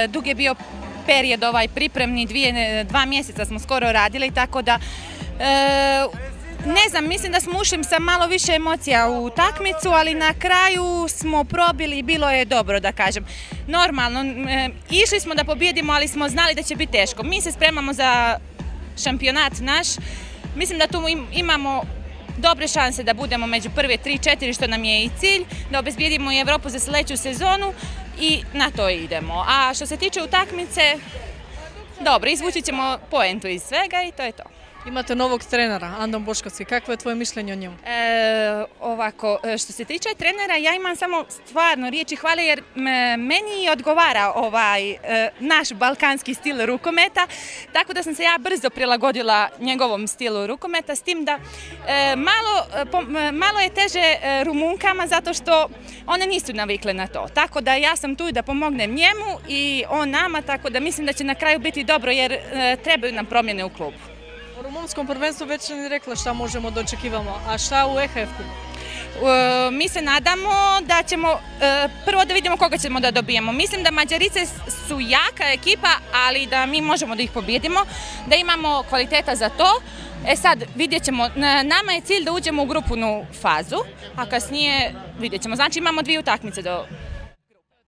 Dug je bio period pripremni, 2 mjeseca smo skoro radili, tako da ne znam, mislim da smo ušli sa malo više emocija u takmicu, ali na kraju smo probili i bilo je dobro, da kažem. Normalno, išli smo da pobjedimo, ali smo znali da će biti teško. Mi se spremamo za šampionat naš, mislim da tu imamo dobre šanse da budemo među prve 3-4, što nam je i cilj, da obezbijedimo i Europu za sljedeću sezonu i na to idemo. A što se tiče utakmice, dobro, izvući ćemo poentu iz svega i to je to. Imate novog trenera, Andon Boškovski. Kakvo je tvoje mišljenje o njemu? Ovako, što se tiče trenera, ja imam samo stvarno riječi hvale jer meni odgovara naš balkanski stil rukometa, tako da sam se ja brzo prilagodila njegovom stilu rukometa, s tim da malo je teže Rumunkama zato što one nisu navikle na to. Tako da ja sam tu da pomognem njemu i on nama, tako da mislim da će na kraju biti dobro jer trebaju nam promjene u klubu. U rumunskom prvenstvu već ni rekla šta možemo da očekivamo, a šta u EHF-u? Mi se nadamo da ćemo, prvo da vidimo koga ćemo da dobijemo. Mislim da Mađarice su jaka ekipa, ali da mi možemo da ih pobjedimo, da imamo kvaliteta za to. Sad vidjet ćemo, nama je cilj da uđemo u grupnu fazu, a kasnije vidjet ćemo. Znači imamo 2 utakmice do